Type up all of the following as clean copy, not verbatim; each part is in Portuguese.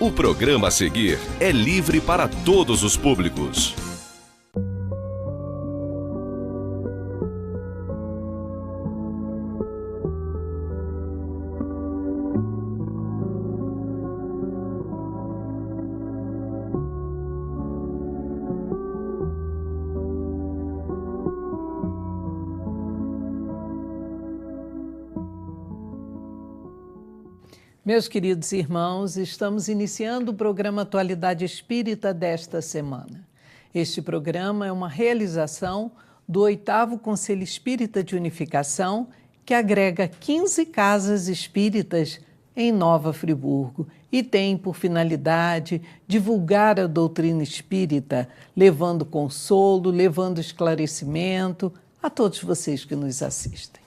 O programa a seguir é livre para todos os públicos. Meus queridos irmãos, estamos iniciando o programa Atualidade Espírita desta semana. Este programa é uma realização do 8º Conselho Espírita de Unificação, que agrega 15 casas espíritas em Nova Friburgo e tem por finalidade divulgar a doutrina espírita, levando consolo, levando esclarecimento a todos vocês que nos assistem.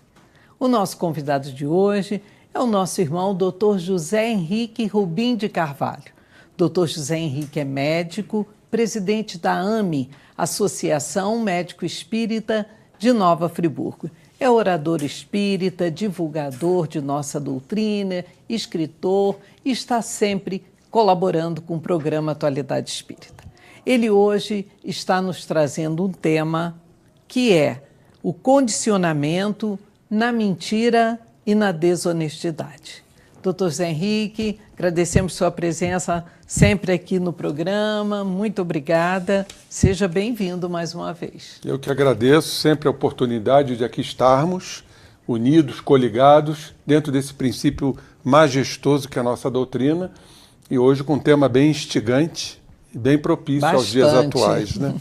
O nosso convidado de hoje é o nosso irmão Dr. José Henrique Rubim de Carvalho. Dr. José Henrique é médico, presidente da AME, Associação Médico Espírita de Nova Friburgo. É orador espírita, divulgador de nossa doutrina, escritor e está sempre colaborando com o programa Atualidade Espírita. Ele hoje está nos trazendo um tema que é o condicionamento na mentira e na desonestidade. Doutor Zé Henrique, agradecemos sua presença sempre aqui no programa. Muito obrigada. Seja bem-vindo mais uma vez. Eu que agradeço sempre a oportunidade de aqui estarmos unidos, coligados, dentro desse princípio majestoso que é a nossa doutrina, e hoje com um tema bem instigante e bem propício aos dias atuais, né?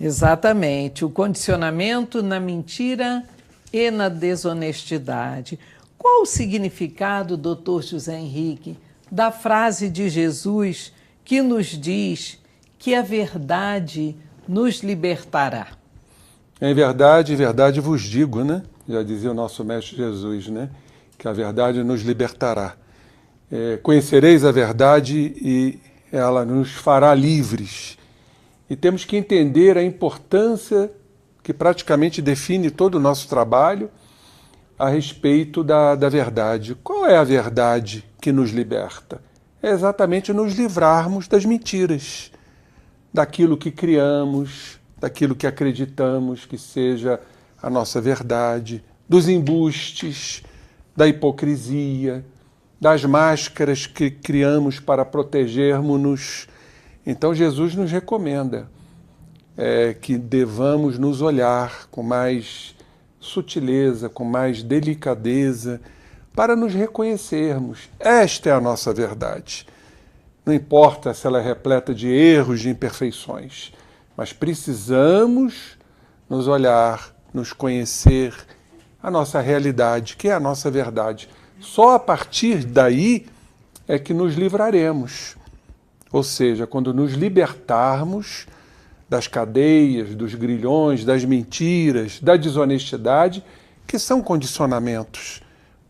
Exatamente. O condicionamento na mentira e na desonestidade. Qual o significado, doutor José Henrique, da frase de Jesus que nos diz que a verdade nos libertará? Em verdade vos digo, né? Já dizia o nosso Mestre Jesus, né? Que a verdade nos libertará. Conhecereis a verdade e ela nos fará livres. E temos que entender a importância que praticamente define todo o nosso trabalho a respeito da verdade. Qual é a verdade que nos liberta? É exatamente nos livrarmos das mentiras, daquilo que criamos, daquilo que acreditamos que seja a nossa verdade, dos embustes, da hipocrisia, das máscaras que criamos para protegermos-nos. Então Jesus nos recomenda que devamos nos olhar com mais sutileza, com mais delicadeza, para nos reconhecermos. Esta é a nossa verdade. Não importa se ela é repleta de erros, de imperfeições, mas precisamos nos olhar, nos conhecer, a nossa realidade, que é a nossa verdade. Só a partir daí é que nos livraremos. Ou seja, quando nos libertarmos das cadeias, dos grilhões, das mentiras, da desonestidade, que são condicionamentos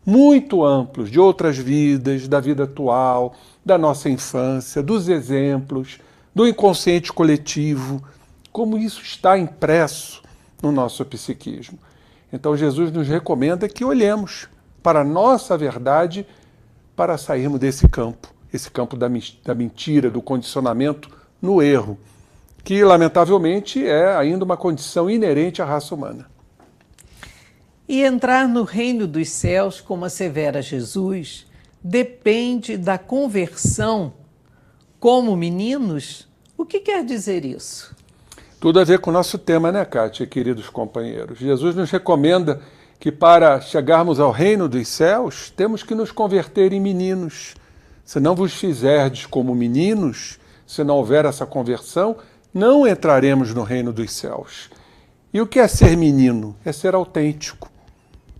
muito amplos de outras vidas, da vida atual, da nossa infância, dos exemplos, do inconsciente coletivo, como isso está impresso no nosso psiquismo. Então Jesus nos recomenda que olhemos para a nossa verdade para sairmos desse campo, esse campo da mentira, do condicionamento no erro, que, lamentavelmente, é ainda uma condição inerente à raça humana. E entrar no reino dos céus, como assevera Jesus, depende da conversão como meninos? O que quer dizer isso? Tudo a ver com o nosso tema, né, Kátia, queridos companheiros? Jesus nos recomenda que para chegarmos ao reino dos céus, temos que nos converter em meninos. Se não vos fizerdes como meninos, se não houver essa conversão, não entraremos no reino dos céus. E o que é ser menino? É ser autêntico,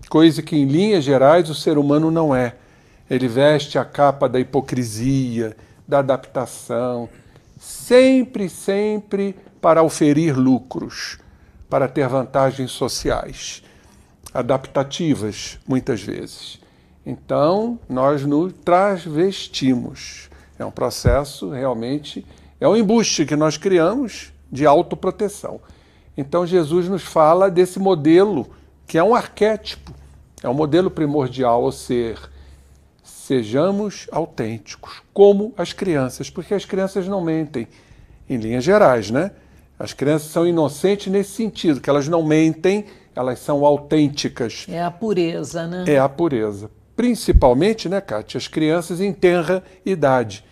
coisa que em linhas gerais o ser humano não é. Ele veste a capa da hipocrisia, da adaptação, sempre para oferir lucros, para ter vantagens sociais, adaptativas, muitas vezes. Então, nós nos travestimos. É um processo realmente, é um embuste que nós criamos de autoproteção. Então, Jesus nos fala desse modelo, que é um arquétipo, é um modelo primordial, ou ser sejamos autênticos, como as crianças, porque as crianças não mentem, em linhas gerais, né? As crianças são inocentes nesse sentido, que elas não mentem, elas são autênticas. É a pureza, né? É a pureza. Principalmente, né, Kátia, as crianças em tenra idade.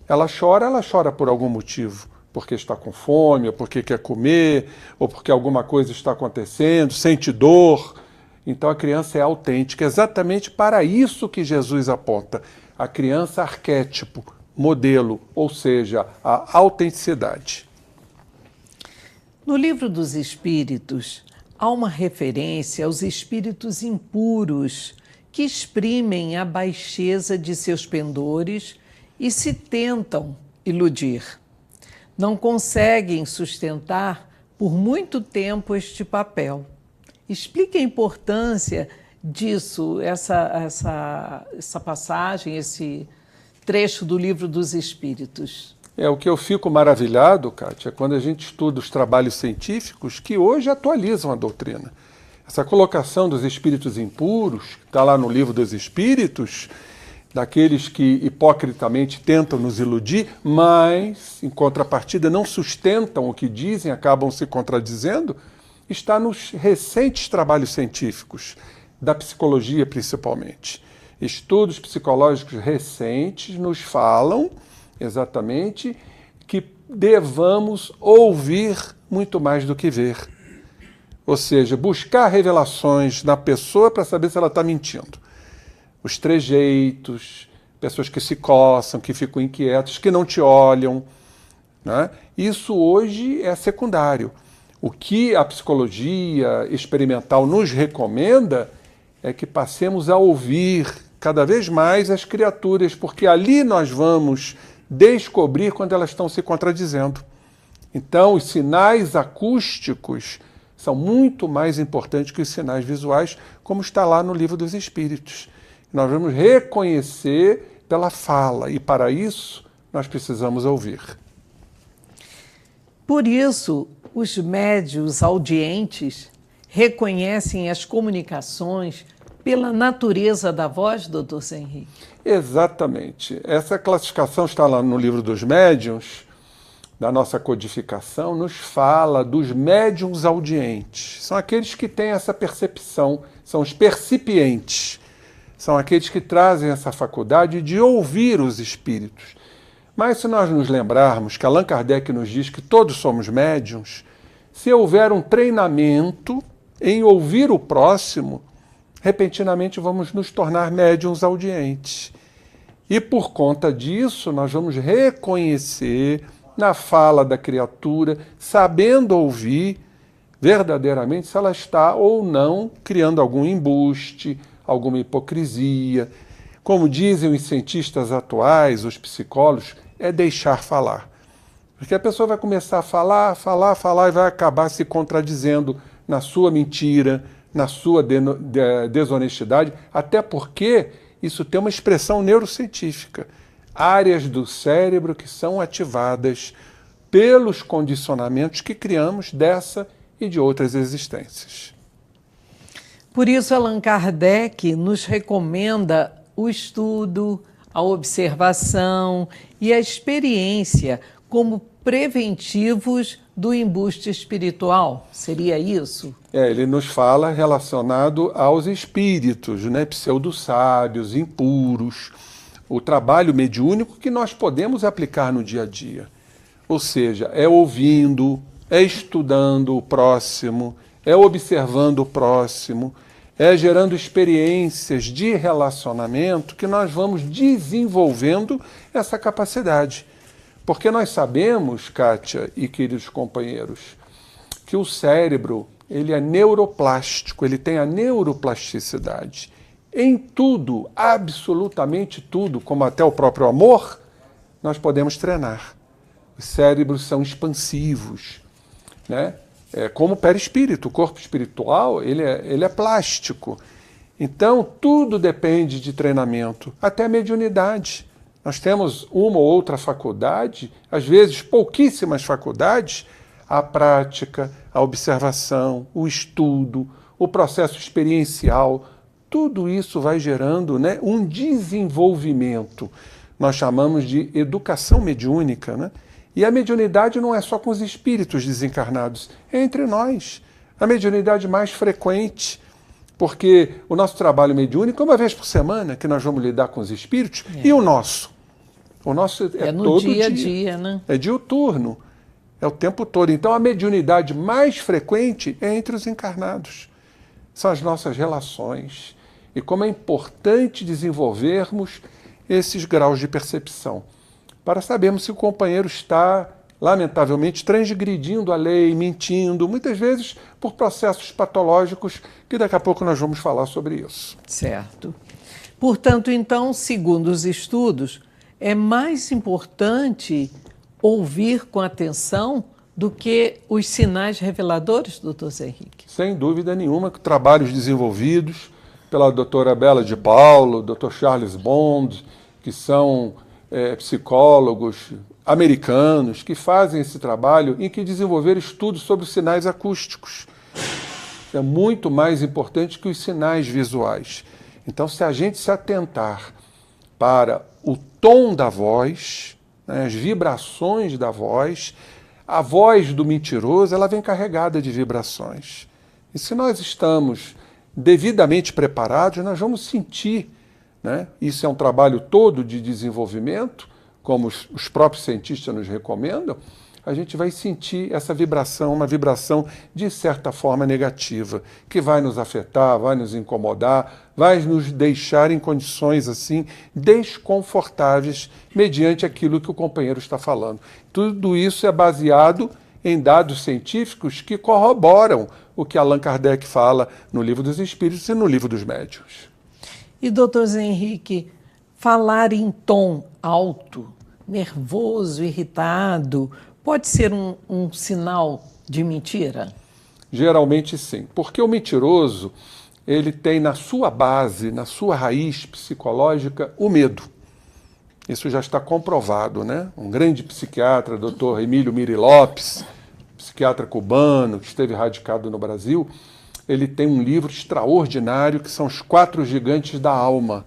Ela chora por algum motivo. Porque está com fome, ou porque quer comer, ou porque alguma coisa está acontecendo, sente dor. Então a criança é autêntica, exatamente para isso que Jesus aponta. A criança arquétipo, modelo, ou seja, a autenticidade. No Livro dos Espíritos, há uma referência aos espíritos impuros que exprimem a baixeza de seus pendores e se tentam iludir. Não conseguem sustentar por muito tempo este papel. Explique a importância disso, essa passagem, esse trecho do Livro dos Espíritos. O que eu fico maravilhado, Kátia, é quando a gente estuda os trabalhos científicos que hoje atualizam a doutrina. Essa colocação dos espíritos impuros, que está lá no Livro dos Espíritos, daqueles que hipocritamente tentam nos iludir, mas, em contrapartida, não sustentam o que dizem, acabam se contradizendo, está nos recentes trabalhos científicos, da psicologia principalmente. Estudos psicológicos recentes nos falam exatamente que devamos ouvir muito mais do que ver. Ou seja, buscar revelações na pessoa para saber se ela está mentindo. Os trejeitos, pessoas que se coçam, que ficam inquietos, que não te olham, né? Isso hoje é secundário. O que a psicologia experimental nos recomenda é que passemos a ouvir cada vez mais as criaturas, porque ali nós vamos descobrir quando elas estão se contradizendo. Então, os sinais acústicos são muito mais importantes que os sinais visuais, como está lá no Livro dos Espíritos. Nós vamos reconhecer pela fala, e para isso nós precisamos ouvir. Por isso, os médiuns audientes reconhecem as comunicações pela natureza da voz, doutor Henrique? Exatamente. Essa classificação está lá no Livro dos Médiuns, da nossa codificação, nos fala dos médiuns audientes. São aqueles que têm essa percepção, são os percipientes. São aqueles que trazem essa faculdade de ouvir os espíritos. Mas se nós nos lembrarmos que Allan Kardec nos diz que todos somos médiuns, se houver um treinamento em ouvir o próximo, repentinamente vamos nos tornar médiuns audientes. E por conta disso, nós vamos reconhecer na fala da criatura, sabendo ouvir verdadeiramente se ela está ou não criando algum embuste, alguma hipocrisia. Como dizem os cientistas atuais, os psicólogos, é deixar falar. Porque a pessoa vai começar a falar e vai acabar se contradizendo na sua mentira, na sua desonestidade, até porque isso tem uma expressão neurocientífica. Áreas do cérebro que são ativadas pelos condicionamentos que criamos dessa e de outras existências. Por isso, Allan Kardec nos recomenda o estudo, a observação e a experiência como preventivos do embuste espiritual. Seria isso? Ele nos fala relacionado aos espíritos, né, pseudo-sábios, impuros, o trabalho mediúnico que nós podemos aplicar no dia a dia. Ou seja, é ouvindo, é estudando o próximo, é observando o próximo, é gerando experiências de relacionamento que nós vamos desenvolvendo essa capacidade. Porque nós sabemos, Kátia e queridos companheiros, que o cérebro ele é neuroplástico, ele tem a neuroplasticidade. Em tudo, absolutamente tudo, como até o próprio amor, nós podemos treinar. Os cérebros são expansivos, né? Como o perispírito, o corpo espiritual, ele é plástico. Então, tudo depende de treinamento, até a mediunidade. Nós temos uma ou outra faculdade, às vezes pouquíssimas faculdades, a prática, a observação, o estudo, o processo experiencial, tudo isso vai gerando, né, um desenvolvimento. Nós chamamos de educação mediúnica, né? E a mediunidade não é só com os espíritos desencarnados, é entre nós. A mediunidade mais frequente, porque o nosso trabalho mediúnico é uma vez por semana que nós vamos lidar com os espíritos, e o nosso? O nosso é no todo dia a dia, né? É diuturno, é o tempo todo. Então a mediunidade mais frequente é entre os encarnados. São as nossas relações. E como é importante desenvolvermos esses graus de percepção, para sabermos se o companheiro está, lamentavelmente, transgredindo a lei, mentindo, muitas vezes por processos patológicos, que daqui a pouco nós vamos falar sobre isso. Certo. Portanto, então, segundo os estudos, é mais importante ouvir com atenção do que os sinais reveladores, doutor Zé Henrique? Sem dúvida nenhuma, que trabalhos desenvolvidos pela doutora Bela de Paulo, doutor Charles Bond, que são psicólogos americanos que fazem esse trabalho em que desenvolveram estudos sobre os sinais acústicos. É muito mais importante que os sinais visuais. Então, se a gente se atentar para o tom da voz, né, as vibrações da voz, a voz do mentiroso, ela vem carregada de vibrações. E se nós estamos devidamente preparados, nós vamos sentir, né? Isso é um trabalho todo de desenvolvimento, como os próprios cientistas nos recomendam. A gente vai sentir essa vibração, uma vibração de certa forma negativa, que vai nos afetar, vai nos incomodar, vai nos deixar em condições assim desconfortáveis mediante aquilo que o companheiro está falando. Tudo isso é baseado em dados científicos que corroboram o que Allan Kardec fala no Livro dos Espíritos e no Livro dos Médiuns. E, doutor Zé Henrique, falar em tom alto, nervoso, irritado, pode ser um sinal de mentira? Geralmente sim, porque o mentiroso, ele tem na sua base, na sua raiz psicológica, o medo. Isso já está comprovado, né? Um grande psiquiatra, Dr. Emílio Miri Lopes, psiquiatra cubano, que esteve radicado no Brasil, ele tem um livro extraordinário que são Os 4 Gigantes da Alma,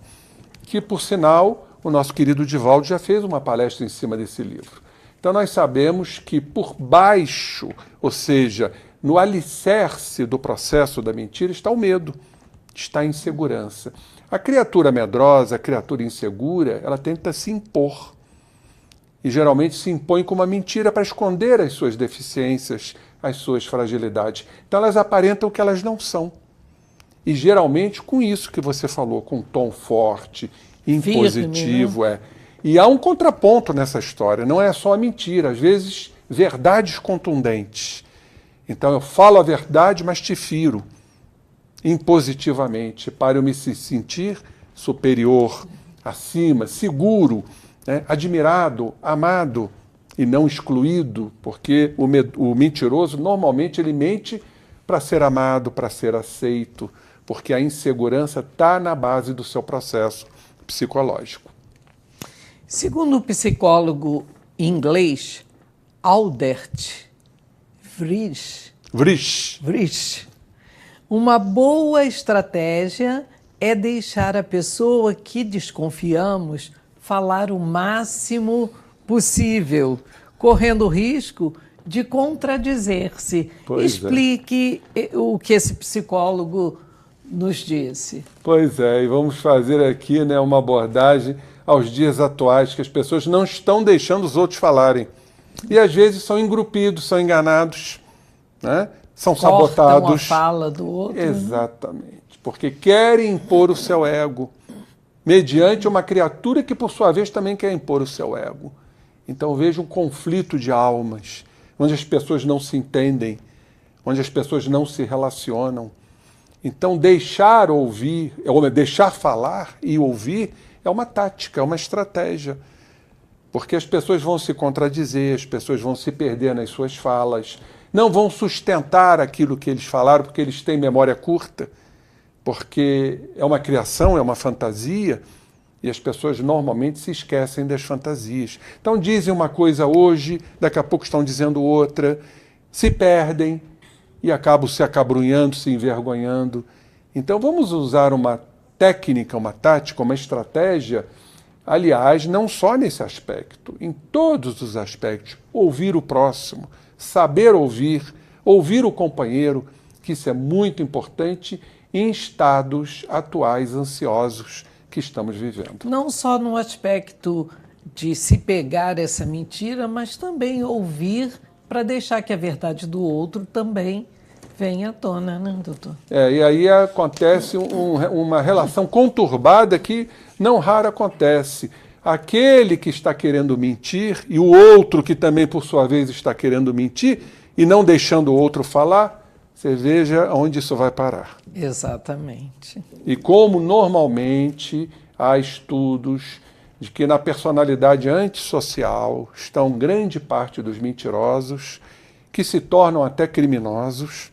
que, por sinal, o nosso querido Divaldo já fez uma palestra em cima desse livro. Então nós sabemos que por baixo, ou seja, no alicerce do processo da mentira, está o medo, está a insegurança. A criatura medrosa, a criatura insegura, ela tenta se impor. E geralmente se impõe com uma mentira para esconder as suas deficiências, as suas fragilidades. Então elas aparentam que elas não são. E geralmente com isso que você falou, com um tom forte, impositivo. Firme, né? E há um contraponto nessa história, não é só a mentira, às vezes verdades contundentes. Então eu falo a verdade, mas te firo impositivamente, para eu me sentir superior, acima, seguro, né, admirado, amado e não excluído, porque o mentiroso normalmente ele mente para ser amado, para ser aceito, porque a insegurança está na base do seu processo psicológico. Segundo o psicólogo inglês Albert Vrish, uma boa estratégia é deixar a pessoa que desconfiamos falar o máximo possível, correndo o risco de contradizer-se. Explique o que esse psicólogo nos disse. Pois é, e vamos fazer aqui, né, uma abordagem aos dias atuais, que as pessoas não estão deixando os outros falarem. E às vezes são engrupidos, são enganados, né? São sabotados. A fala do outro. Exatamente, porque querem impor o seu ego, mediante uma criatura que, por sua vez, também quer impor o seu ego. Então veja um conflito de almas, onde as pessoas não se entendem, onde as pessoas não se relacionam. Então deixar ouvir, ou deixar falar e ouvir é uma tática, é uma estratégia. Porque as pessoas vão se contradizer, as pessoas vão se perder nas suas falas, não vão sustentar aquilo que eles falaram, porque eles têm memória curta, porque é uma criação, é uma fantasia, e as pessoas normalmente se esquecem das fantasias. Então dizem uma coisa hoje, daqui a pouco estão dizendo outra, se perdem e acabam se acabrunhando, se envergonhando. Então vamos usar uma técnica, uma tática, uma estratégia, aliás, não só nesse aspecto, em todos os aspectos. Ouvir o próximo, saber ouvir, ouvir o companheiro, que isso é muito importante em estados atuais ansiosos que estamos vivendo. Não só no aspecto de se pegar essa mentira, mas também ouvir para deixar que a verdade do outro também venha à tona, né, doutor? E aí acontece uma relação conturbada que não raro acontece. Aquele que está querendo mentir e o outro que também, por sua vez, está querendo mentir e não deixando o outro falar, você veja onde isso vai parar. Exatamente. E como normalmente há estudos de que na personalidade antissocial estão grande parte dos mentirosos, que se tornam até criminosos,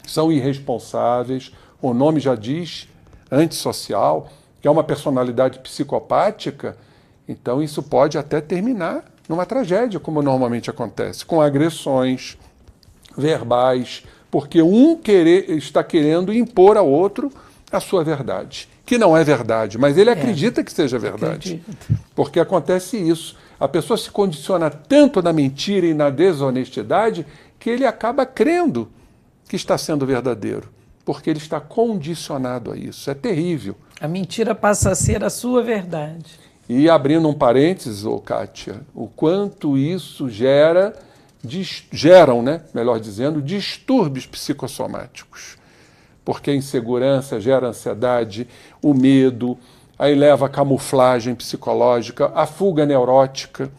são irresponsáveis, o nome já diz, antissocial, que é uma personalidade psicopática, então isso pode até terminar numa tragédia, como normalmente acontece, com agressões verbais, porque um está querendo impor ao outro a sua verdade, que não é verdade, mas ele acredita que seja verdade. Porque acontece isso. A pessoa se condiciona tanto na mentira e na desonestidade que ele acaba crendo que está sendo verdadeiro, porque ele está condicionado a isso. É terrível. A mentira passa a ser a sua verdade. E abrindo um parênteses, Kátia, o quanto isso geram, né, melhor dizendo, distúrbios psicossomáticos. Porque a insegurança gera ansiedade, o medo, aí leva a camuflagem psicológica, a fuga neurótica,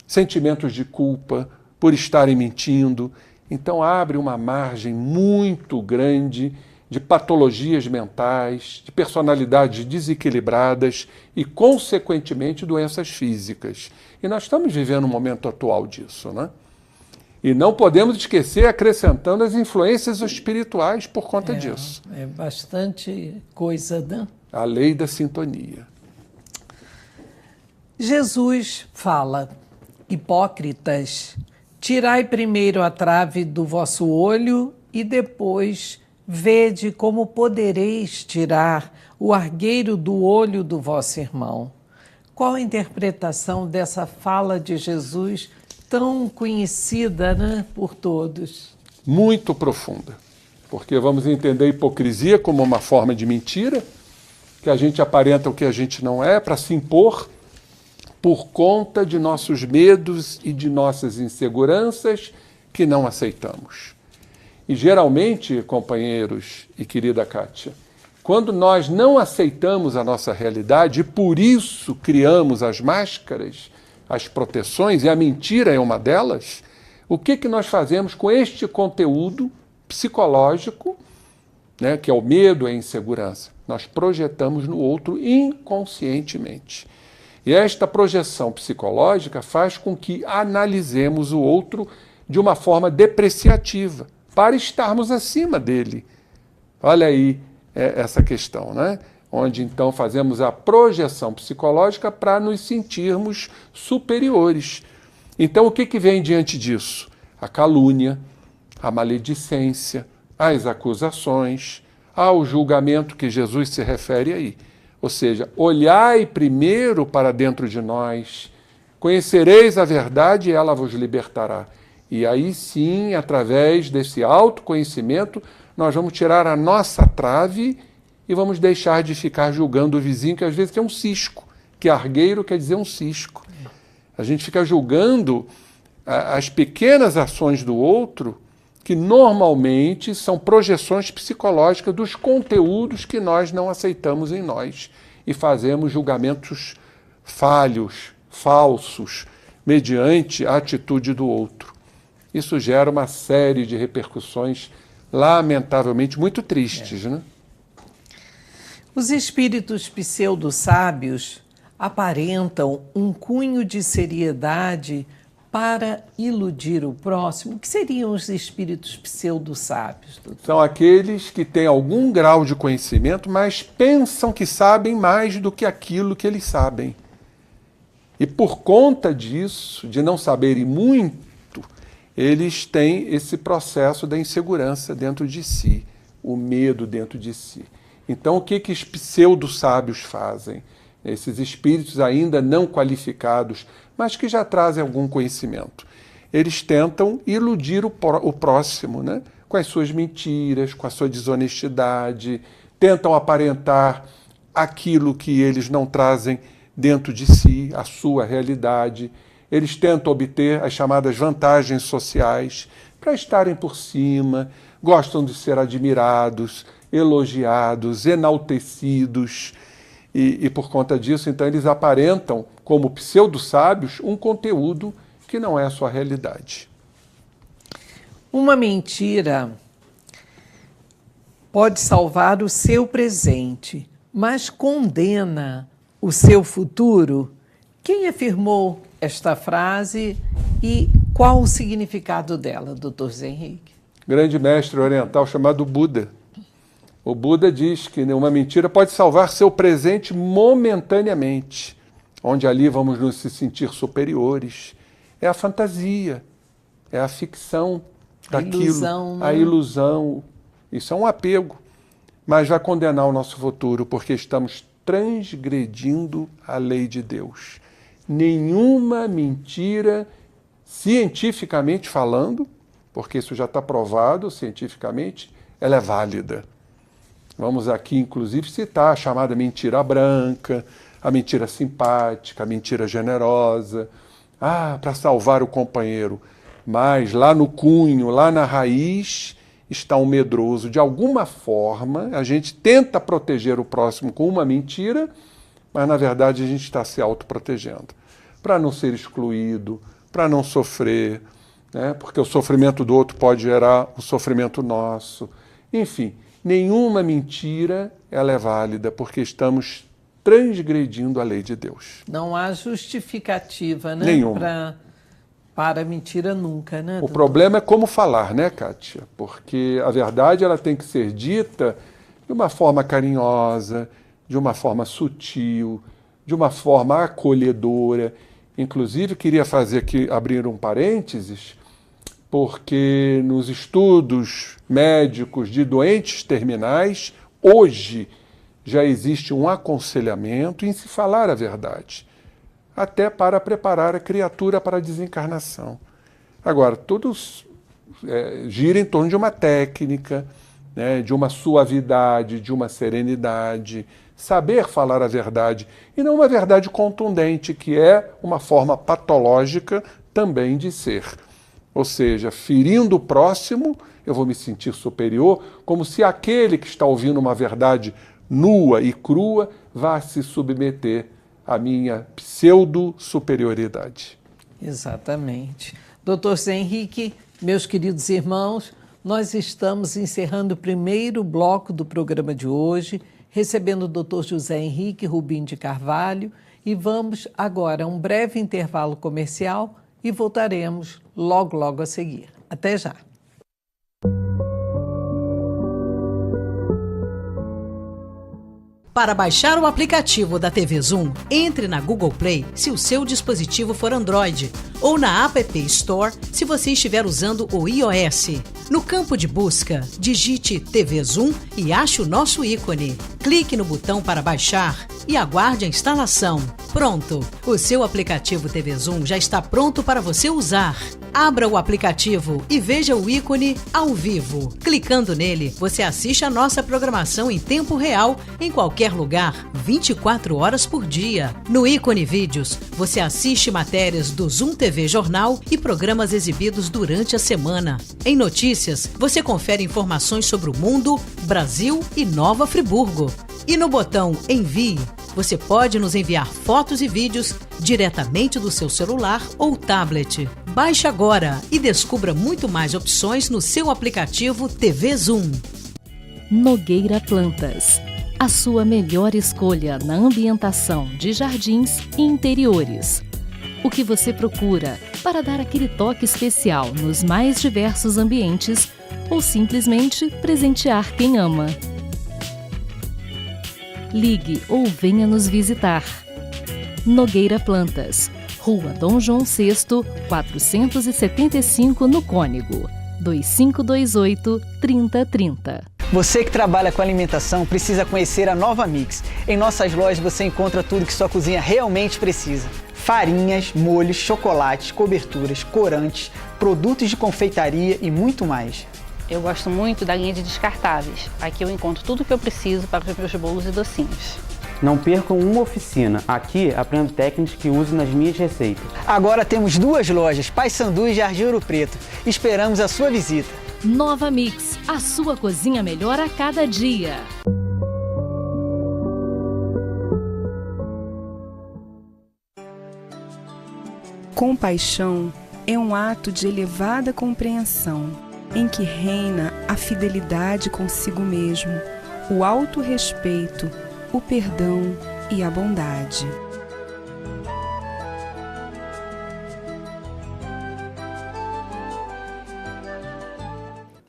sentimentos de culpa por estarem mentindo. Então abre uma margem muito grande de patologias mentais, de personalidades desequilibradas e, consequentemente, doenças físicas. E nós estamos vivendo um momento atual disso, né? E não podemos esquecer, acrescentando as influências espirituais por conta disso. É bastante coisa, né? A lei da sintonia. Jesus fala, hipócritas, tirai primeiro a trave do vosso olho e depois vede como podereis tirar o argueiro do olho do vosso irmão. Qual a interpretação dessa fala de Jesus tão conhecida, né, por todos? Muito profunda, porque vamos entender a hipocrisia como uma forma de mentira, que a gente aparenta o que a gente não é para se impor por conta de nossos medos e de nossas inseguranças que não aceitamos. E geralmente, companheiros e querida Kátia, quando nós não aceitamos a nossa realidade e por isso criamos as máscaras, as proteções, e a mentira é uma delas, o que nós fazemos com este conteúdo psicológico, né, que é o medo e a insegurança? Nós projetamos no outro inconscientemente. E esta projeção psicológica faz com que analisemos o outro de uma forma depreciativa, para estarmos acima dele. Olha aí essa questão, né? Onde então fazemos a projeção psicológica para nos sentirmos superiores. Então o que vem diante disso? A calúnia, a maledicência, as acusações, ao julgamento que Jesus se refere aí. Ou seja, olhai primeiro para dentro de nós, conhecereis a verdade e ela vos libertará. E aí sim, através desse autoconhecimento, nós vamos tirar a nossa trave e vamos deixar de ficar julgando o vizinho, que às vezes é um cisco, que argueiro quer dizer um cisco. A gente fica julgando as pequenas ações do outro, que normalmente são projeções psicológicas dos conteúdos que nós não aceitamos em nós e fazemos julgamentos falhos, falsos, mediante a atitude do outro. Isso gera uma série de repercussões, lamentavelmente, muito tristes, né? Os espíritos pseudo-sábios aparentam um cunho de seriedade para iludir o próximo. O que seriam os espíritos pseudo-sábios, doutor? São aqueles que têm algum grau de conhecimento, mas pensam que sabem mais do que aquilo que eles sabem. E por conta disso, de não saberem muito, eles têm esse processo da insegurança dentro de si, o medo dentro de si. Então, o que os pseudo-sábios fazem? Esses espíritos ainda não qualificados, mas que já trazem algum conhecimento. Eles tentam iludir o próximo, né? Com as suas mentiras, com a sua desonestidade, tentam aparentar aquilo que eles não trazem dentro de si, a sua realidade. Eles tentam obter as chamadas vantagens sociais para estarem por cima, gostam de ser admirados, elogiados, enaltecidos, e por conta disso, então, eles aparentam, como pseudo-sábios, um conteúdo que não é a sua realidade. Uma mentira pode salvar o seu presente, mas condena o seu futuro. Quem afirmou esta frase e qual o significado dela, Dr. José Henrique? Grande mestre oriental chamado Buda. O Buda diz que uma mentira pode salvar seu presente momentaneamente, onde ali vamos nos sentir superiores. É a fantasia, é a ficção daquilo, ilusão, né? A ilusão. Isso é um apego, mas vai condenar o nosso futuro, porque estamos transgredindo a lei de Deus. Nenhuma mentira, cientificamente falando, porque isso já está provado cientificamente, ela é válida. Vamos aqui, inclusive, citar a chamada mentira branca, a mentira simpática, a mentira generosa. Para salvar o companheiro. Mas lá no cunho, lá na raiz, está um medroso. De alguma forma, a gente tenta proteger o próximo com uma mentira, mas, na verdade, a gente está se autoprotegendo. Para não ser excluído, para não sofrer, né? Porque o sofrimento do outro pode gerar o sofrimento nosso. Enfim, nenhuma mentira ela é válida, porque estamos transgredindo a lei de Deus. Não há justificativa, né? Nenhuma. Para a mentira nunca, né? O problema é como falar, né, Kátia? Porque a verdade ela tem que ser dita de uma forma carinhosa, de uma forma sutil, de uma forma acolhedora. Inclusive, queria fazer aqui, abrir um parênteses, porque nos estudos médicos de doentes terminais, hoje já existe um aconselhamento em se falar a verdade, até para preparar a criatura para a desencarnação. Agora, tudo gira em torno de uma técnica, né, de uma suavidade, de uma serenidade, saber falar a verdade, e não uma verdade contundente, que é uma forma patológica também de ser. Ou seja, ferindo o próximo, eu vou me sentir superior, como se aquele que está ouvindo uma verdade nua e crua vá se submeter à minha pseudo-superioridade. Exatamente. Dr. José Henrique, meus queridos irmãos, nós estamos encerrando o primeiro bloco do programa de hoje, recebendo o Dr. José Henrique Rubim de Carvalho, e vamos agora a um breve intervalo comercial e voltaremos logo a seguir. Até já! Para baixar o aplicativo da TV Zoom, entre na Google Play se o seu dispositivo for Android ou na App Store se você estiver usando o iOS. No campo de busca, digite TV Zoom e ache o nosso ícone. Clique no botão para baixar e aguarde a instalação. Pronto! O seu aplicativo TV Zoom já está pronto para você usar. Abra o aplicativo e veja o ícone ao vivo. Clicando nele, você assiste a nossa programação em tempo real, em qualquer lugar, 24 horas por dia. No ícone Vídeos, você assiste matérias do Zoom TV Jornal e programas exibidos durante a semana. Em Notícias, você confere informações sobre o mundo, Brasil e Nova Friburgo. E no botão Envie, você pode nos enviar fotos e vídeos diretamente do seu celular ou tablet. Baixe agora e descubra muito mais opções no seu aplicativo TV Zoom. Nogueira Plantas. A sua melhor escolha na ambientação de jardins e interiores. O que você procura para dar aquele toque especial nos mais diversos ambientes ou simplesmente presentear quem ama. Ligue ou venha nos visitar. Nogueira Plantas, Rua Dom João VI, 475 no Cônego, 2528-3030. Você que trabalha com alimentação precisa conhecer a Nova Mix. Em nossas lojas você encontra tudo que sua cozinha realmente precisa. Farinhas, molhos, chocolates, coberturas, corantes, produtos de confeitaria e muito mais. Eu gosto muito da linha de descartáveis. Aqui eu encontro tudo o que eu preciso para os meus bolos e docinhos. Não percam uma oficina. Aqui aprendo técnicas que uso nas minhas receitas. Agora temos 2 lojas, Paissandu e Jardim Ouro Preto. Esperamos a sua visita. Nova Mix, a sua cozinha melhor a cada dia. Compaixão é um ato de elevada compreensão, em que reina a fidelidade consigo mesmo, o autorrespeito, o perdão e a bondade.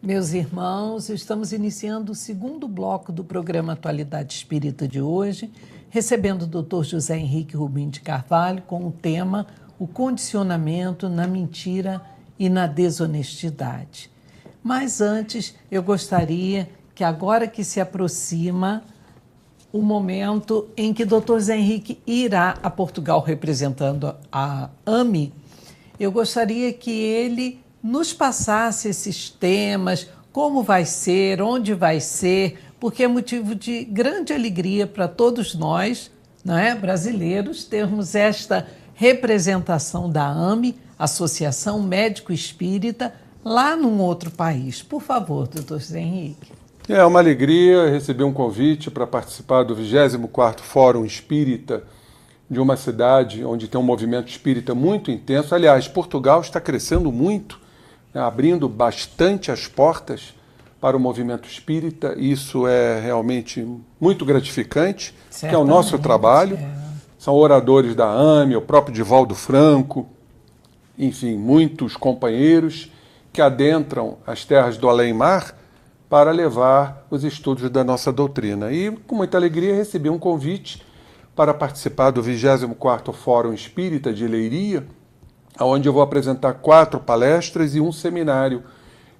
Meus irmãos, estamos iniciando o segundo bloco do programa Atualidade Espírita de hoje, recebendo o Dr. José Henrique Rubim de Carvalho com o tema O Condicionamento na Mentira e na Desonestidade. Mas antes, eu gostaria que agora que se aproxima o momento em que o Dr. Zé Henrique irá a Portugal representando a AME, eu gostaria que ele nos passasse esses temas, como vai ser, onde vai ser, porque é motivo de grande alegria para todos nós, não é, brasileiros, termos esta representação da AME, Associação Médico Espírita, lá num outro país. Por favor, doutor José Henrique. É uma alegria receber um convite para participar do 24º Fórum Espírita de uma cidade onde tem um movimento espírita muito intenso. Aliás, Portugal está crescendo muito, né, abrindo bastante as portas para o movimento espírita. Isso é realmente muito gratificante, que é o nosso trabalho. São oradores da AME, o próprio Divaldo Franco, enfim, muitos companheiros que adentram as terras do além-mar para levar os estudos da nossa doutrina. E, com muita alegria, recebi um convite para participar do 24º Fórum Espírita de Leiria, onde eu vou apresentar 4 palestras e um seminário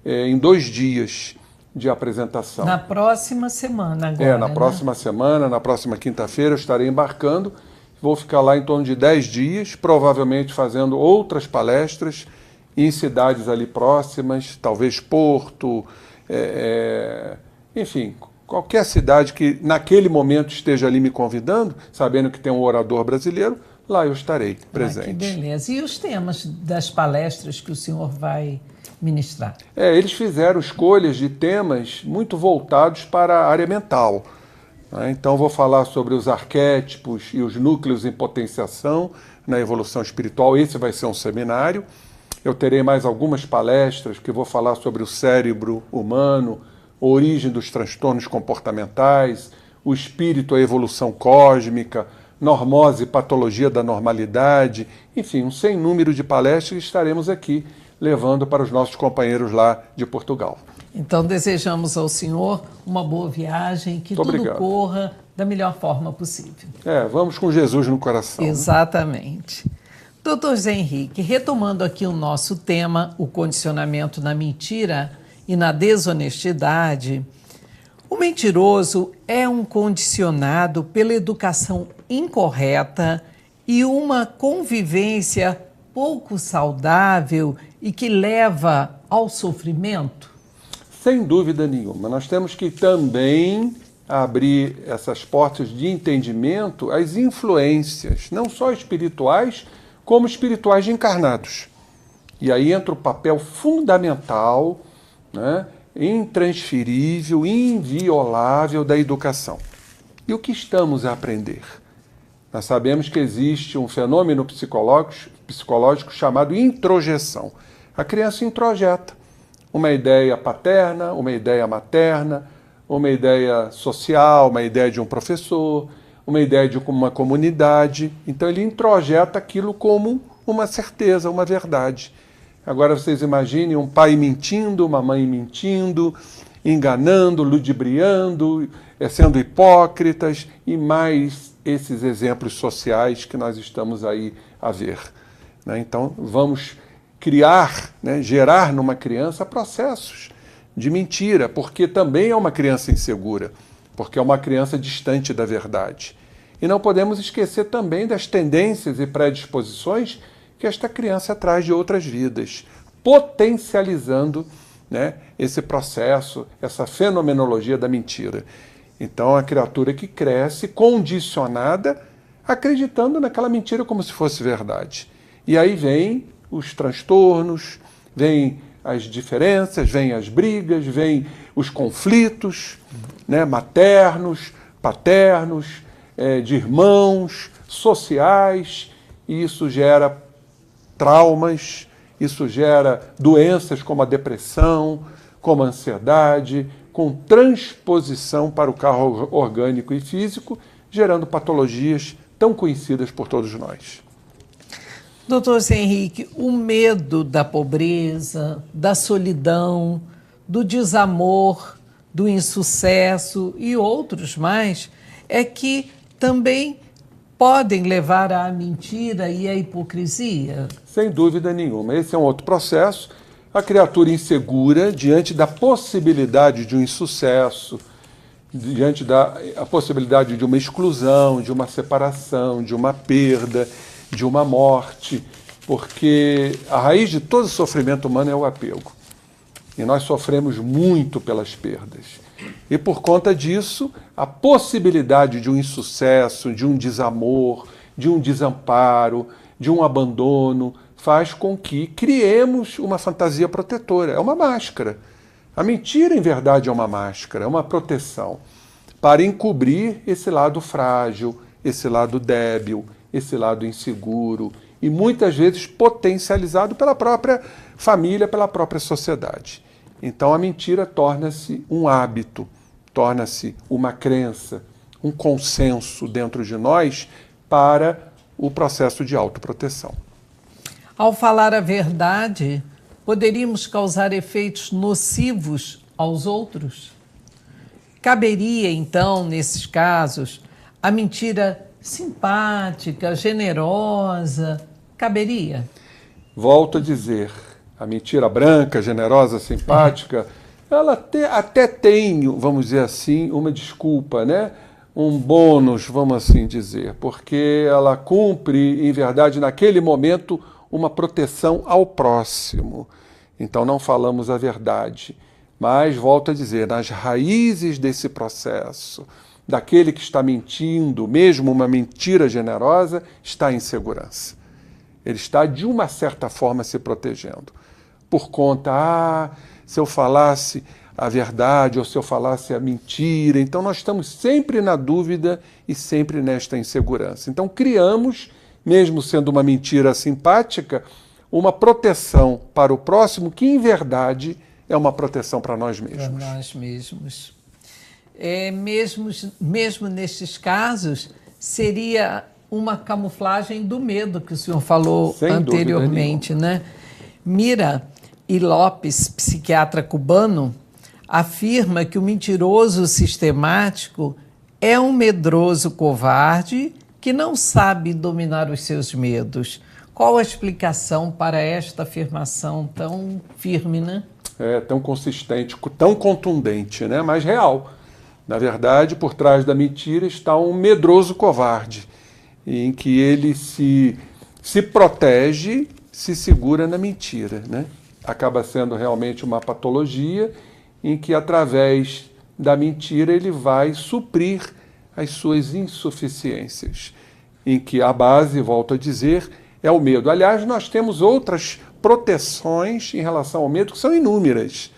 em 2 dias de apresentação. Na próxima semana agora, na próxima semana, na próxima quinta-feira, eu estarei embarcando. Vou ficar lá em torno de 10 dias, provavelmente fazendo outras palestras em cidades ali próximas, talvez Porto, enfim, qualquer cidade que naquele momento esteja ali me convidando, sabendo que tem um orador brasileiro, lá eu estarei presente. Que beleza. E os temas das palestras que o senhor vai ministrar? Eles fizeram escolhas de temas muito voltados para a área mental. Então vou falar sobre os arquétipos e os núcleos em potenciação na evolução espiritual. Esse vai ser um seminário. Eu terei mais algumas palestras que vou falar sobre o cérebro humano, a origem dos transtornos comportamentais, o espírito, a evolução cósmica, normose e patologia da normalidade, enfim, um sem número de palestras que estaremos aqui levando para os nossos companheiros lá de Portugal. Então desejamos ao senhor uma boa viagem, que tudo corra da melhor forma possível. Vamos com Jesus no coração. Exatamente. Né? Doutor Zé Henrique, retomando aqui o nosso tema, o condicionamento na mentira e na desonestidade, o mentiroso é um condicionado pela educação incorreta e uma convivência pouco saudável e que leva ao sofrimento? Sem dúvida nenhuma. Nós temos que também abrir essas portas de entendimento às influências, não só espirituais, como espirituais de encarnados. E aí entra o papel fundamental, né, intransferível, inviolável da educação. E o que estamos a aprender? Nós sabemos que existe um fenômeno psicológico chamado introjeção. A criança introjeta uma ideia paterna, uma ideia materna, uma ideia social, uma ideia de um professor, uma ideia de uma comunidade. Então ele introjeta aquilo como uma certeza, uma verdade. Agora vocês imaginem um pai mentindo, uma mãe mentindo, enganando, ludibriando, sendo hipócritas e mais esses exemplos sociais que nós estamos aí a ver. Então vamos criar, gerar numa criança processos de mentira, porque também é uma criança insegura, porque é uma criança distante da verdade. E não podemos esquecer também das tendências e predisposições que esta criança traz de outras vidas, potencializando, né, esse processo, essa fenomenologia da mentira. Então, a criatura que cresce condicionada, acreditando naquela mentira como se fosse verdade. E aí vem os transtornos, vem as diferenças, vem as brigas, vem os conflitos, né, maternos, paternos, de irmãos, sociais, e isso gera traumas, isso gera doenças como a depressão, como a ansiedade, com transposição para o carro orgânico e físico, gerando patologias tão conhecidas por todos nós. Doutor Zé Henrique, o medo da pobreza, da solidão, do desamor, do insucesso e outros mais, é que também podem levar à mentira e à hipocrisia? Sem dúvida nenhuma. Esse é um outro processo. A criatura insegura, diante da possibilidade de um insucesso, diante da possibilidade de uma exclusão, de uma separação, de uma perda, de uma morte, porque a raiz de todo sofrimento humano é o apego. E nós sofremos muito pelas perdas. E por conta disso, a possibilidade de um insucesso, de um desamor, de um desamparo, de um abandono, faz com que criemos uma fantasia protetora. É uma máscara. A mentira, em verdade, é uma máscara, é uma proteção para encobrir esse lado frágil, esse lado débil, esse lado inseguro e muitas vezes potencializado pela própria família, pela própria sociedade. Então a mentira torna-se um hábito, torna-se uma crença, um consenso dentro de nós para o processo de autoproteção. Ao falar a verdade, poderíamos causar efeitos nocivos aos outros? Caberia, então, nesses casos, a mentira simpática, generosa, caberia? Volto a dizer, a mentira branca, generosa, simpática, ela até tem, vamos dizer assim, uma desculpa, né? Um bônus, vamos assim dizer, porque ela cumpre, em verdade, naquele momento, uma proteção ao próximo. Então não falamos a verdade, mas volto a dizer, nas raízes desse processo, daquele que está mentindo, mesmo uma mentira generosa, está a insegurança. Ele está, de uma certa forma, se protegendo. Por conta, se eu falasse a verdade ou se eu falasse a mentira, então nós estamos sempre na dúvida e sempre nesta insegurança. Então criamos, mesmo sendo uma mentira simpática, uma proteção para o próximo que, em verdade, é uma proteção para nós mesmos. Para nós mesmos. Mesmo nestes casos, seria uma camuflagem do medo que o senhor falou anteriormente, né? Mira e Lopes, psiquiatra cubano, afirma que o mentiroso sistemático é um medroso covarde que não sabe dominar os seus medos. Qual a explicação para esta afirmação tão firme, né? Tão consistente, tão contundente, né? Mas real. Na verdade, por trás da mentira está um medroso covarde, em que ele se protege, se segura na mentira, né? Acaba sendo realmente uma patologia em que, através da mentira, ele vai suprir as suas insuficiências, em que a base, volto a dizer, é o medo. Aliás, nós temos outras proteções em relação ao medo que são inúmeras.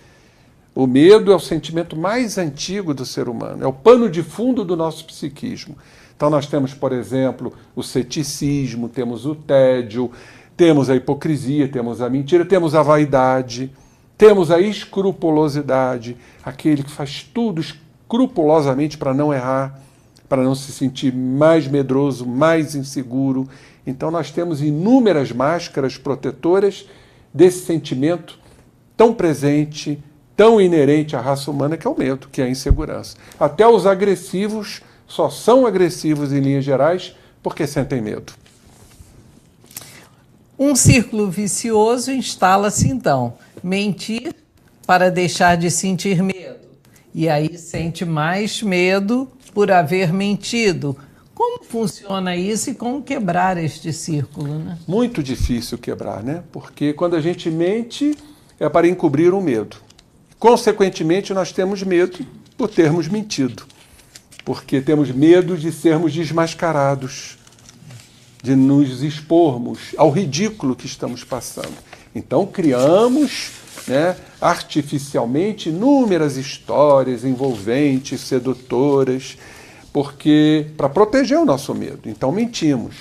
O medo é o sentimento mais antigo do ser humano, é o pano de fundo do nosso psiquismo. Então nós temos, por exemplo, o ceticismo, temos o tédio, temos a hipocrisia, temos a mentira, temos a vaidade, temos a escrupulosidade, aquele que faz tudo escrupulosamente para não errar, para não se sentir mais medroso, mais inseguro. Então nós temos inúmeras máscaras protetoras desse sentimento tão presente, tão inerente à raça humana, que é o medo, que é a insegurança. Até os agressivos só são agressivos em linhas gerais porque sentem medo. Um círculo vicioso instala-se então. Mentir para deixar de sentir medo. E aí sente mais medo por haver mentido. Como funciona isso e como quebrar este círculo, né? Muito difícil quebrar, né? Porque quando a gente mente é para encobrir um medo. Consequentemente, nós temos medo por termos mentido. Porque temos medo de sermos desmascarados, de nos expormos ao ridículo que estamos passando. Então, criamos, né, artificialmente inúmeras histórias envolventes, sedutoras, porque para proteger o nosso medo. Então, mentimos.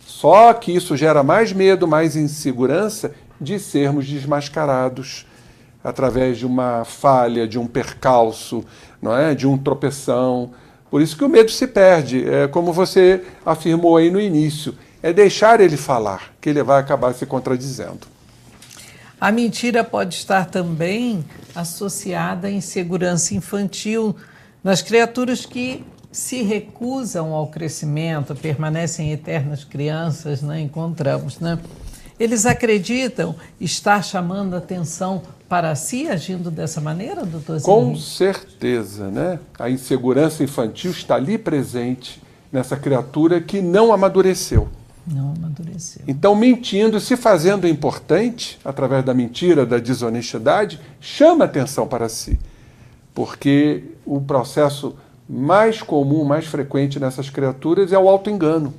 Só que isso gera mais medo, mais insegurança de sermos desmascarados através de uma falha, de um percalço, não é? De um tropeção. Por isso que o medo se perde. É como você afirmou aí no início. É deixar ele falar, que ele vai acabar se contradizendo. A mentira pode estar também associada à insegurança infantil nas criaturas que se recusam ao crescimento, permanecem eternas crianças, né? Encontramos, né? Eles acreditam estar chamando atenção para si, agindo dessa maneira, doutor Zé Com Henrique? certeza, né? A insegurança infantil está ali presente nessa criatura que não amadureceu. Não amadureceu. Então, mentindo, se fazendo importante, através da mentira, da desonestidade, chama atenção para si. Porque o processo mais comum, mais frequente nessas criaturas é o auto-engano.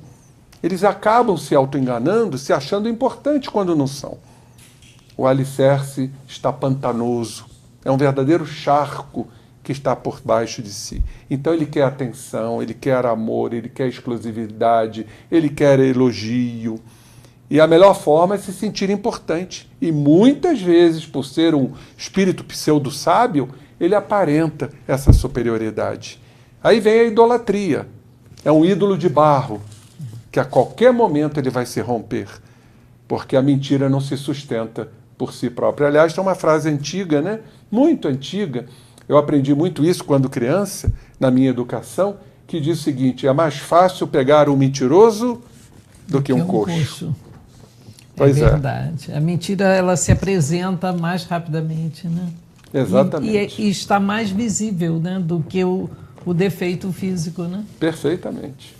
Eles acabam se auto-enganando, se achando importante quando não são. O alicerce está pantanoso. É um verdadeiro charco que está por baixo de si. Então ele quer atenção, ele quer amor, ele quer exclusividade, ele quer elogio. E a melhor forma é se sentir importante. E muitas vezes, por ser um espírito pseudo-sábio, ele aparenta essa superioridade. Aí vem a idolatria. É um ídolo de barro, que a qualquer momento ele vai se romper, porque a mentira não se sustenta por si própria. Aliás, tem uma frase antiga, né? Muito antiga, eu aprendi muito isso quando criança, na minha educação, que diz o seguinte: é mais fácil pegar um mentiroso do que um coxo. Pois é verdade. A mentira, ela se apresenta mais rapidamente, né? Exatamente. E está mais visível, né, do que o defeito físico, né? Perfeitamente.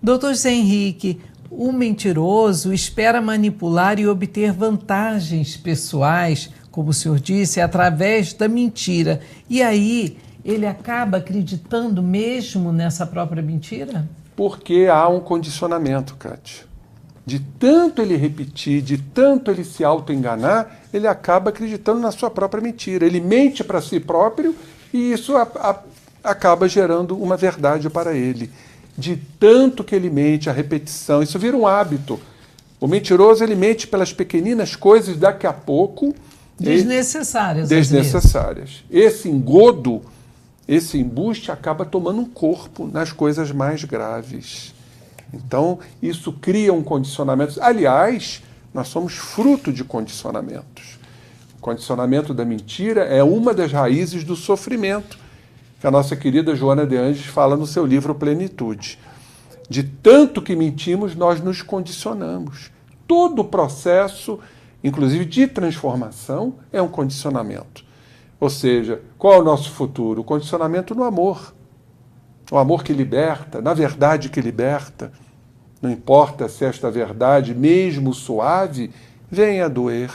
Doutor Zé Henrique, o mentiroso espera manipular e obter vantagens pessoais, como o senhor disse, através da mentira. E aí, ele acaba acreditando mesmo nessa própria mentira? Porque há um condicionamento, Cátia. De tanto ele repetir, de tanto ele se auto-enganar, ele acaba acreditando na sua própria mentira. Ele mente para si próprio e isso acaba gerando uma verdade para ele. De tanto que ele mente, a repetição, isso vira um hábito. O mentiroso, ele mente pelas pequeninas coisas, daqui a pouco... Desnecessárias. Desnecessárias. Esse engodo, esse embuste acaba tomando um corpo nas coisas mais graves. Então, isso cria um condicionamento. Aliás, nós somos fruto de condicionamentos. O condicionamento da mentira é uma das raízes do sofrimento, que a nossa querida Joana de Anjos fala no seu livro Plenitude. De tanto que mentimos, nós nos condicionamos. Todo o processo, inclusive de transformação, é um condicionamento. Ou seja, qual é o nosso futuro? O condicionamento no amor. O amor que liberta, na verdade que liberta. Não importa se esta verdade, mesmo suave, venha a doer.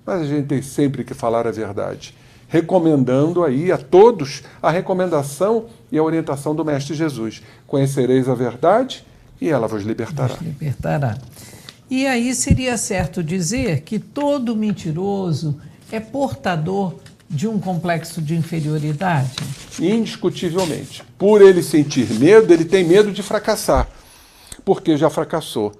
Mas a gente tem sempre que falar a verdade. Recomendando aí a todos a recomendação e a orientação do Mestre Jesus. Conhecereis a verdade e ela vos libertará. Vos libertará. E aí seria certo dizer que todo mentiroso é portador de um complexo de inferioridade? Indiscutivelmente. Por ele sentir medo, ele tem medo de fracassar, porque já fracassou.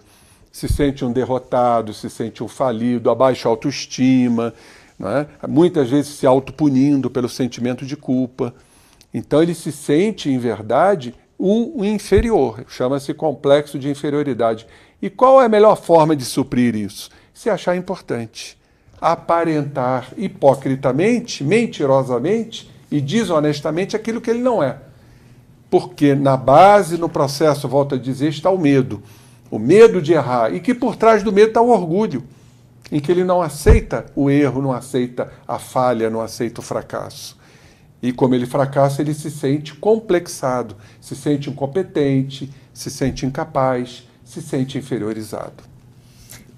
Se sente um derrotado, se sente um falido, a baixa autoestima, não é? Muitas vezes se autopunindo pelo sentimento de culpa. Então ele se sente, em verdade, um inferior. Chama-se complexo de inferioridade. E qual é a melhor forma de suprir isso? Se achar importante. Aparentar hipocritamente, mentirosamente e desonestamente aquilo que ele não é. Porque na base, no processo, volto a dizer, está o medo de errar. E que por trás do medo está o orgulho. em que ele não aceita o erro, não aceita a falha, não aceita o fracasso. E como ele fracassa, ele se sente complexado, se sente incompetente, se sente incapaz, se sente inferiorizado.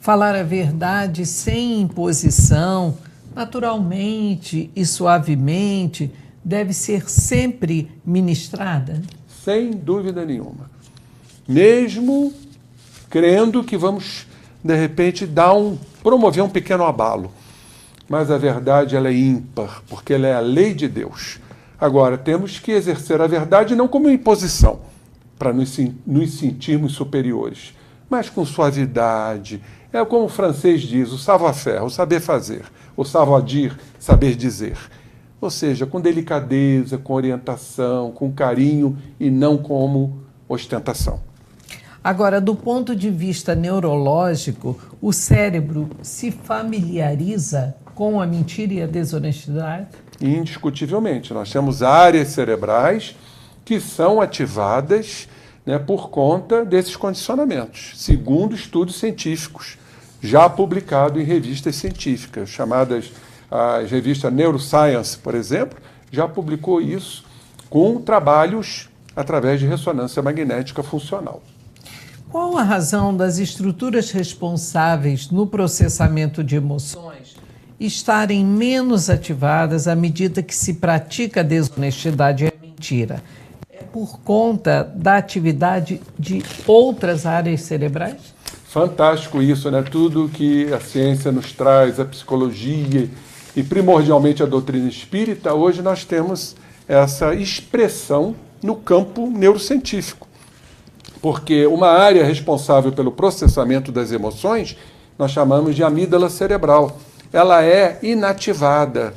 Falar a verdade sem imposição, naturalmente e suavemente, deve ser sempre ministrada? Sem dúvida nenhuma. Mesmo crendo que vamos, de repente, promover um pequeno abalo. Mas a verdade ela é ímpar, porque ela é a lei de Deus. Agora, temos que exercer a verdade não como imposição, para nos sentirmos superiores, mas com suavidade. É como o francês diz, o savoir-faire, o saber fazer, o savoir-dire, saber dizer. Ou seja, com delicadeza, com orientação, com carinho e não como ostentação. Agora, do ponto de vista neurológico, o cérebro se familiariza com a mentira e a desonestidade? Indiscutivelmente. Nós temos áreas cerebrais que são ativadas, né, por conta desses condicionamentos, segundo estudos científicos, já publicados em revistas científicas, chamadas a revista Neuroscience, por exemplo, já publicou isso com trabalhos através de ressonância magnética funcional. Qual a razão das estruturas responsáveis no processamento de emoções estarem menos ativadas à medida que se pratica a desonestidade e a mentira? É por conta da atividade de outras áreas cerebrais? Fantástico isso, né? Tudo que a ciência nos traz, a psicologia e primordialmente a doutrina espírita, hoje nós temos essa expressão no campo neurocientífico. Porque uma área responsável pelo processamento das emoções, nós chamamos de amígdala cerebral. Ela é inativada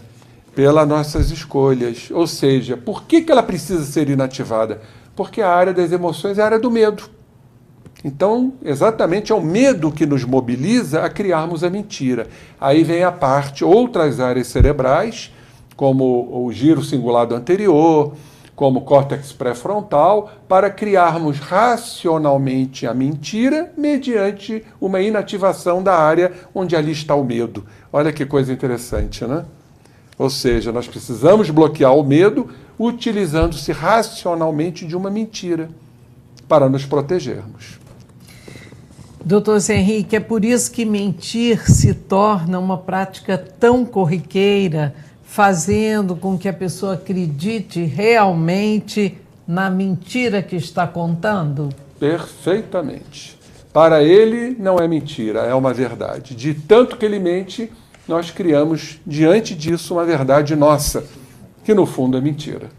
pelas nossas escolhas. Ou seja, por que ela precisa ser inativada? Porque a área das emoções é a área do medo. Então, exatamente é o medo que nos mobiliza a criarmos a mentira. Aí vem a parte, outras áreas cerebrais, como o giro cingulado anterior, como o córtex pré-frontal, para criarmos racionalmente a mentira mediante uma inativação da área onde ali está o medo. Olha que coisa interessante, né? Ou seja, nós precisamos bloquear o medo utilizando-se racionalmente de uma mentira para nos protegermos. Doutor Zé Henrique, é por isso que mentir se torna uma prática tão corriqueira, fazendo com que a pessoa acredite realmente na mentira que está contando? Perfeitamente. Para ele não é mentira, é uma verdade. De tanto que ele mente, nós criamos diante disso uma verdade nossa, que no fundo é mentira.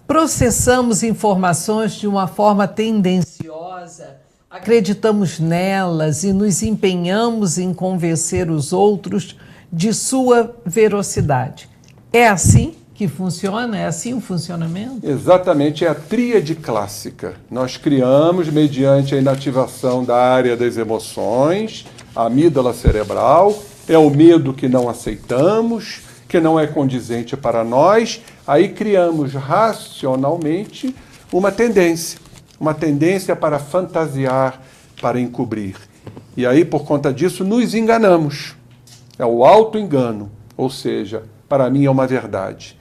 Processamos informações de uma forma tendenciosa, acreditamos nelas e nos empenhamos em convencer os outros de sua veracidade. É assim que funciona? É assim o funcionamento? Exatamente, é a tríade clássica. Nós criamos, mediante a inativação da área das emoções, a amígdala cerebral, é o medo que não aceitamos, que não é condizente para nós, aí criamos racionalmente uma tendência para fantasiar, para encobrir. E aí, por conta disso, nos enganamos. É o auto-engano, ou seja, para mim é uma verdade.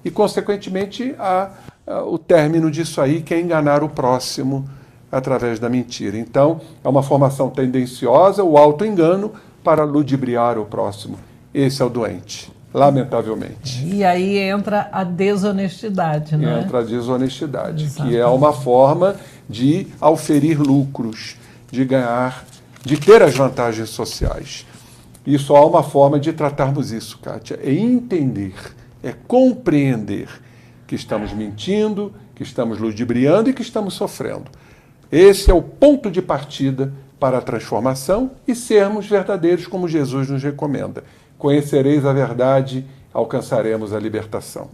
E, consequentemente, o término disso aí, que é enganar o próximo através da mentira. Então, é uma formação tendenciosa, o auto-engano, para ludibriar o próximo. Esse é o doente, lamentavelmente. E aí entra a desonestidade, não é? Entra a desonestidade, Exatamente. Que é uma forma de auferir lucros, de ganhar, de ter as vantagens sociais. E só há uma forma de tratarmos isso, Kátia, é entender, é compreender que estamos mentindo, que estamos ludibriando e que estamos sofrendo. Esse é o ponto de partida para a transformação e sermos verdadeiros como Jesus nos recomenda. Conhecereis a verdade, alcançaremos a libertação.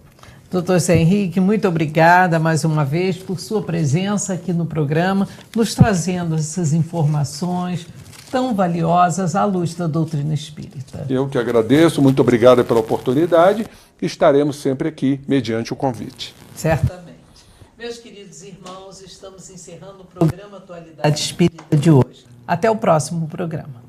Doutor Zé Henrique, muito obrigada mais uma vez por sua presença aqui no programa, nos trazendo essas informações tão valiosas à luz da doutrina espírita. Eu que agradeço, muito obrigado pela oportunidade. Estaremos sempre aqui, mediante o convite. Certamente. Meus queridos irmãos, estamos encerrando o programa Atualidade Espírita de hoje. Até o próximo programa.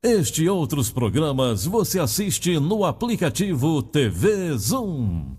Este e outros programas você assiste no aplicativo TV Zoom.